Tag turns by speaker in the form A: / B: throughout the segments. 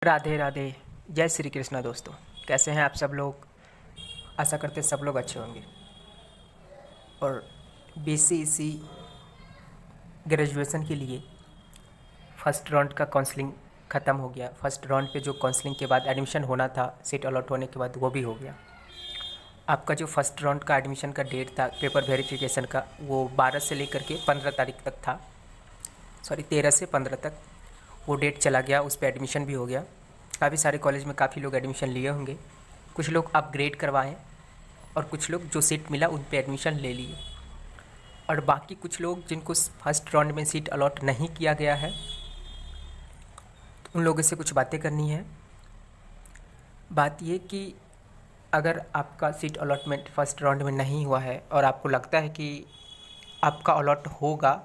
A: राधे राधे। जय श्री कृष्णा दोस्तों। कैसे हैं आप सब लोग? आशा करते हैं सब लोग अच्छे होंगे। और बीसीईसी ग्रेजुएशन के लिए फ़र्स्ट राउंड का काउंसलिंग ख़त्म हो गया। फर्स्ट राउंड पे जो काउंसलिंग के बाद एडमिशन होना था, सीट अलॉट होने के बाद वो भी हो गया। आपका जो फर्स्ट राउंड का एडमिशन का डेट था पेपर वेरिफिकेशन का, वो 12 से लेकर के 15 तारीख तक था। 13 से 15 तक वो डेट चला गया। उस पर एडमिशन भी हो गया। काफ़ी सारे कॉलेज में काफ़ी लोग एडमिशन लिए होंगे। कुछ लोग अपग्रेड करवाएं और कुछ लोग जो सीट मिला उन पे एडमिशन ले लिए। और बाकी कुछ लोग जिनको फर्स्ट राउंड में सीट अलॉट नहीं किया गया है, उन लोगों से कुछ बातें करनी है। बात ये कि अगर आपका सीट अलॉटमेंट फर्स्ट राउंड में नहीं हुआ है और आपको लगता है कि आपका अलॉट होगा,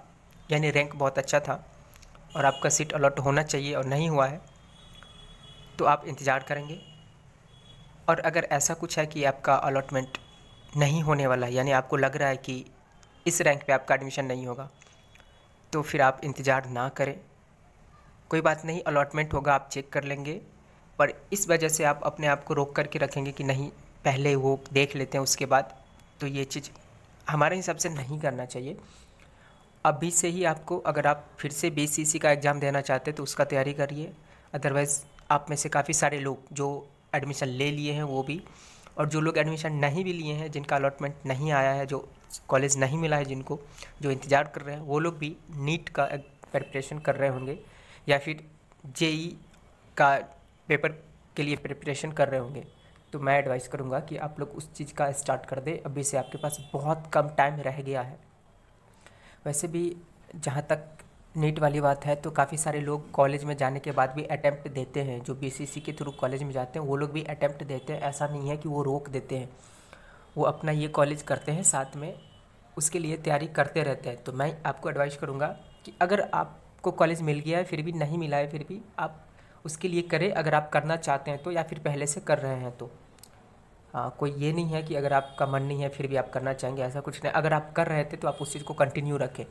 A: यानी रैंक बहुत अच्छा था और आपका सीट अलॉट होना चाहिए और नहीं हुआ है, तो आप इंतज़ार करेंगे। और अगर ऐसा कुछ है कि आपका अलॉटमेंट नहीं होने वाला है, यानी आपको लग रहा है कि इस रैंक पे आपका एडमिशन नहीं होगा, तो फिर आप इंतज़ार ना करें। कोई बात नहीं, अलॉटमेंट होगा, आप चेक कर लेंगे। पर इस वजह से आप अपने आप को रोक करके रखेंगे कि नहीं, पहले वो देख लेते हैं उसके बाद, तो ये चीज़ हमारे हिसाब से नहीं करना चाहिए। अभी से ही आपको, अगर आप फिर से बीसीसी का एग्ज़ाम देना चाहते हैं तो उसका तैयारी करिए। अदरवाइज़ आप में से काफ़ी सारे लोग जो एडमिशन ले लिए हैं वो भी, और जो लोग एडमिशन नहीं भी लिए हैं, जिनका अलॉटमेंट नहीं आया है, जो कॉलेज नहीं मिला है जिनको, जो इंतज़ार कर रहे हैं, वो लोग भी नीट का प्रिपरेशन कर रहे होंगे या फिर जेई का पेपर के लिए प्रिपरेशन कर रहे होंगे। तो मैं एडवाइस करूँगा कि आप लोग उस चीज़ का स्टार्ट कर दें। अभी से आपके पास बहुत कम टाइम रह गया है। वैसे भी जहाँ तक नीट वाली बात है, तो काफ़ी सारे लोग कॉलेज में जाने के बाद भी अटेम्प्ट देते हैं। जो बीसीसी के थ्रू कॉलेज में जाते हैं वो लोग भी अटेम्प्ट देते हैं। ऐसा नहीं है कि वो रोक देते हैं, वो अपना ये कॉलेज करते हैं, साथ में उसके लिए तैयारी करते रहते हैं। तो मैं आपको एडवाइस करूँगा कि अगर आपको कॉलेज मिल गया है फिर भी नहीं मिला है, फिर भी आप उसके लिए करें, अगर आप करना चाहते हैं तो, या फिर पहले से कर रहे हैं तो। हाँ, कोई ये नहीं है कि अगर आपका मन नहीं है फिर भी आप करना चाहेंगे, ऐसा कुछ नहीं। अगर आप कर रहे थे तो आप उस चीज़ को कंटिन्यू रखें।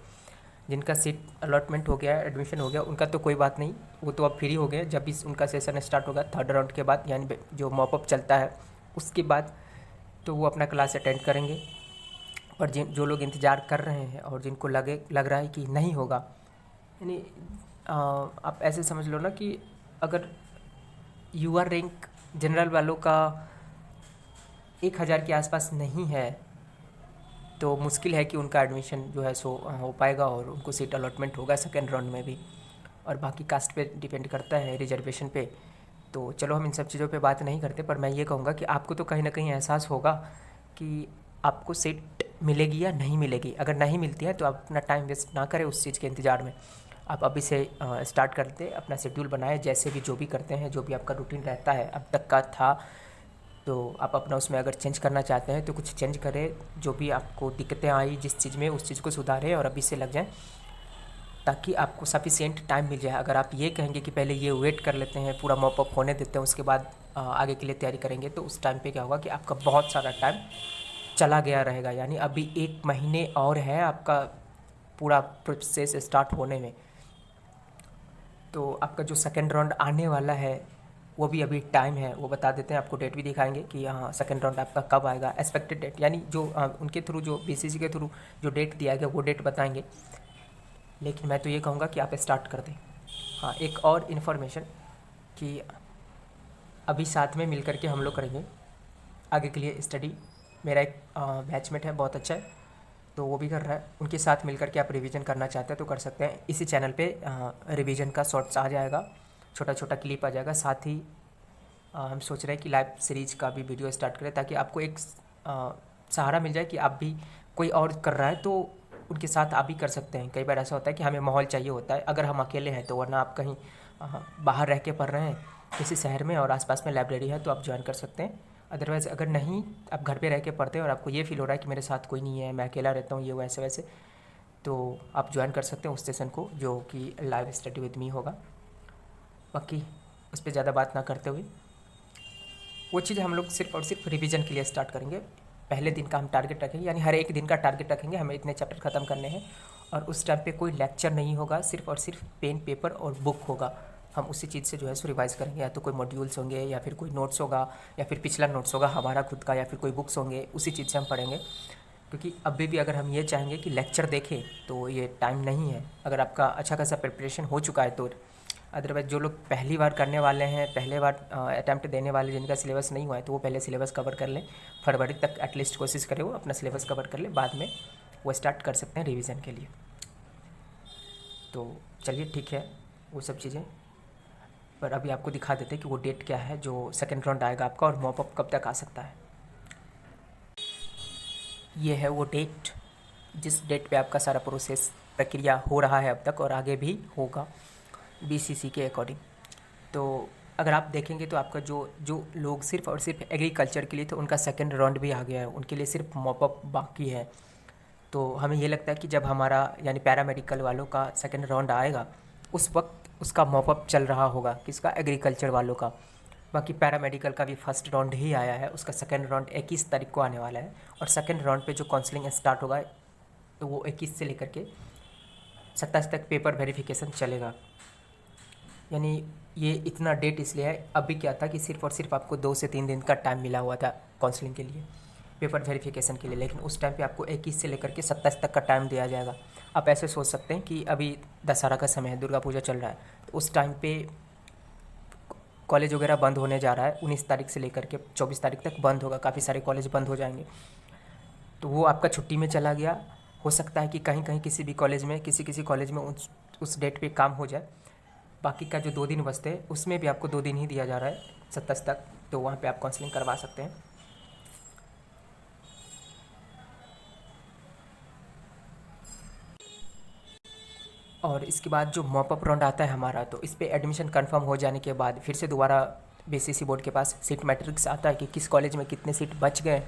A: जिनका सीट अलॉटमेंट हो गया है, एडमिशन हो गया, उनका तो कोई बात नहीं, वो तो अब फ्री हो गए। जब भी उनका सेशन स्टार्ट होगा थर्ड राउंड के बाद, यानी जो मॉपअप चलता है उसके बाद, तो वो अपना क्लास अटेंड करेंगे। और जो लोग इंतज़ार कर रहे हैं और जिनको लग रहा है कि नहीं होगा, यानी आप ऐसे समझ लो ना कि अगर यूआर रैंक जनरल वालों का 1000 के आसपास नहीं है तो मुश्किल है कि उनका एडमिशन जो है सो हो पाएगा और उनको सीट अलॉटमेंट होगा सेकेंड राउंड में भी। और बाकी कास्ट पे डिपेंड करता है, रिजर्वेशन पे। तो चलो हम इन सब चीज़ों पे बात नहीं करते, पर मैं ये कहूँगा कि आपको तो कहीं ना कहीं एहसास होगा कि आपको सीट मिलेगी या नहीं मिलेगी। अगर नहीं मिलती है तो आप अपना टाइम वेस्ट ना करें उस चीज़ के इंतज़ार में। आप अभी से स्टार्ट करते, अपना शेड्यूल बनाए, जैसे भी जो भी करते हैं, जो भी आपका रूटीन रहता है अब तक का था, तो आप अपना उसमें अगर चेंज करना चाहते हैं तो कुछ चेंज करें। जो भी आपको दिक्कतें आई जिस चीज़ में, उस चीज़ को सुधारें और अभी से लग जाएं, ताकि आपको सफिशिएंट टाइम मिल जाए। अगर आप ये कहेंगे कि पहले ये वेट कर लेते हैं, पूरा मॉपअप होने देते हैं, उसके बाद आगे के लिए तैयारी करेंगे, तो उस टाइम पे क्या होगा कि आपका बहुत सारा टाइम चला गया रहेगा। यानी अभी 1 महीने और है आपका पूरा प्रोसेस स्टार्ट होने में। तो आपका जो सेकेंड राउंड आने वाला है वो भी अभी टाइम है, वो बता देते हैं, आपको डेट भी दिखाएंगे कि हाँ सेकेंड राउंड आपका कब आएगा, एक्सपेक्टेड डेट, यानी जो उनके थ्रू, जो बीसीसी के थ्रू जो डेट दिया गया वो डेट बताएंगे। लेकिन मैं तो ये कहूँगा कि आप स्टार्ट कर दें। हाँ, एक और इन्फॉर्मेशन कि अभी साथ में मिल करके हम लोग करेंगे आगे के लिए स्टडी। मेरा एक बैचमेट है, बहुत अच्छा है, तो वो भी कर रहा है। उनके साथ मिल करके आप रिवीजन करना चाहते हैं तो कर सकते हैं। इसी चैनल पे रिवीजन का शॉर्ट्स आ जाएगा, छोटा छोटा क्लिप आ जाएगा। साथ ही हम सोच रहे हैं कि लाइव सीरीज़ का भी वीडियो स्टार्ट करें, ताकि आपको एक सहारा मिल जाए कि आप भी, कोई और कर रहा है तो उनके साथ आप भी कर सकते हैं। कई बार ऐसा होता है कि हमें माहौल चाहिए होता है अगर हम अकेले हैं तो, वरना आप कहीं बाहर रह के पढ़ रहे हैं किसी शहर में और आसपास में लाइब्रेरी है तो आप ज्वाइन कर सकते हैं। अदरवाइज़ अगर नहीं, आप घर पे रह के पढ़ते हैं और आपको ये फील हो रहा है कि मेरे साथ कोई नहीं है, मैं अकेला रहता हूँ, ये वैसे वैसे, तो आप ज्वाइन कर सकते हैं उस सेशन को, जो कि लाइव स्टडी विद मी होगा। बाकी उस पर ज़्यादा बात ना करते हुए, वो चीज़ हम लोग सिर्फ और सिर्फ रिवीजन के लिए स्टार्ट करेंगे। पहले दिन का हम टारगेट रखेंगे, यानी हर एक दिन का टारगेट रखेंगे, हमें इतने चैप्टर ख़त्म करने हैं। और उस टाइम पे कोई लेक्चर नहीं होगा, सिर्फ और सिर्फ पेन पेपर और बुक होगा। हम उसी चीज़ से जो है सो रिवाइज़ करेंगे, या तो कोई मॉड्यूल्स होंगे या फिर कोई नोट्स होगा या फिर पिछला नोट्स होगा हमारा खुद का, या फिर कोई बुक्स होंगे, उसी चीज़ से हम पढ़ेंगे। क्योंकि अभी भी अगर हम ये चाहेंगे कि लेक्चर देखें तो ये टाइम नहीं है। अगर आपका अच्छा खासा प्रिपरेशन हो चुका है तो, अदरवाइज़ जो लोग पहली बार करने वाले हैं, पहले बार अटैम्प्ट देने वाले, जिनका सिलेबस नहीं हुआ है, तो वो पहले सिलेबस कवर कर लें। फरवरी तक एटलीस्ट कोशिश करें वो अपना सिलेबस कवर कर ले, बाद में वो स्टार्ट कर सकते हैं रिवीजन के लिए। तो चलिए ठीक है, वो सब चीज़ें, पर अभी आपको दिखा देते हैं कि वो डेट क्या है जो सेकेंड राउंड आएगा आपका, और मॉपअप कब तक आ सकता है। ये है वो डेट जिस डेट पे आपका सारा प्रोसेस प्रक्रिया हो रहा है अब तक, और आगे भी होगा बीसीसी के अकॉर्डिंग। तो अगर आप देखेंगे तो आपका जो जो लोग सिर्फ और सिर्फ एग्रीकल्चर के लिए थे, उनका सेकेंड राउंड भी आ गया है, उनके लिए सिर्फ मॉपअप बाकी है। तो हमें ये लगता है कि जब हमारा यानी पैरामेडिकल वालों का सेकेंड राउंड आएगा, उस वक्त उसका मॉपअप चल रहा होगा, किसका, एग्रीकल्चर वालों का। बाकी पैरामेडिकल का भी फर्स्ट राउंड ही आया है, उसका सेकेंड राउंड 21 तारीख को आने वाला है, और सेकेंड राउंड पे जो काउंसलिंग स्टार्ट होगा तो वो 21 से लेकर के 27 तक पेपर वेरिफिकेशन चलेगा। यानी ये इतना डेट इसलिए है, अभी क्या था कि सिर्फ और सिर्फ आपको 2 से 3 दिन का टाइम मिला हुआ था काउंसलिंग के लिए, पेपर वेरिफिकेशन के लिए, लेकिन उस टाइम पे आपको 21 से लेकर के 27 तक का टाइम दिया जाएगा। आप ऐसे सोच सकते हैं कि अभी दशहरा का समय है, दुर्गा पूजा चल रहा है, तो उस टाइम पे कॉलेज वगैरह बंद होने जा रहा है, 19 तारीख से लेकर के 24 तारीख तक बंद होगा, काफ़ी सारे कॉलेज बंद हो जाएंगे। तो वो आपका छुट्टी में चला गया। हो सकता है कि कहीं कहीं किसी भी कॉलेज में, किसी किसी कॉलेज में उस डेट पे काम हो जाए। बाकी का जो 2 दिन बचते हैं उसमें भी आपको 2 दिन ही दिया जा रहा है 27 तक, तो वहाँ पे आप काउंसलिंग करवा सकते हैं। और इसके बाद जो मॉपअप राउंड आता है हमारा, तो इस पे एडमिशन कंफर्म हो जाने के बाद फिर से दोबारा बीसीसी बोर्ड के पास सीट मैट्रिक्स आता है कि किस कॉलेज में कितने सीट बच गए,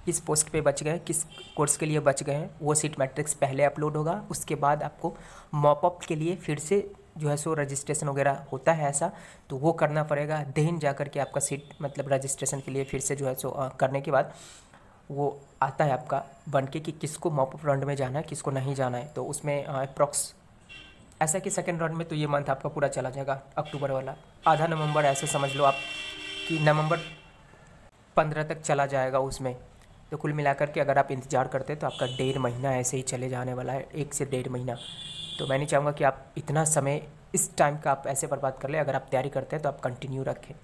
A: किस पोस्ट पे बच गए, किस कोर्स के लिए बच गए हैं। वो सीट मैट्रिक्स पहले अपलोड होगा, उसके बाद आपको मॉपअप के लिए फिर से जो है सो रजिस्ट्रेशन वगैरह होता है ऐसा, तो वो करना पड़ेगा। देन जा कर के आपका सीट मतलब रजिस्ट्रेशन के लिए फिर से जो है सो करने के बाद वो आता है आपका बन के कि किसको मॉपअप राउंड में जाना है, किसको नहीं जाना है। तो उसमें अप्रॉक्स ऐसा कि सेकेंड राउंड में तो ये मंथ आपका पूरा चला जाएगा, अक्टूबर वाला आधा नवंबर ऐसे समझ लो आप कि नवंबर 15 तक चला जाएगा उसमें। तो कुल मिलाकर के अगर आप इंतज़ार करते हैं तो आपका 1.5 महीना ऐसे ही चले जाने वाला है, 1 से 1.5 महीना। तो मैं नहीं चाहूँगा कि आप इतना समय इस टाइम का आप ऐसे बर्बाद कर लें। अगर आप तैयारी करते हैं तो आप कंटिन्यू रखें।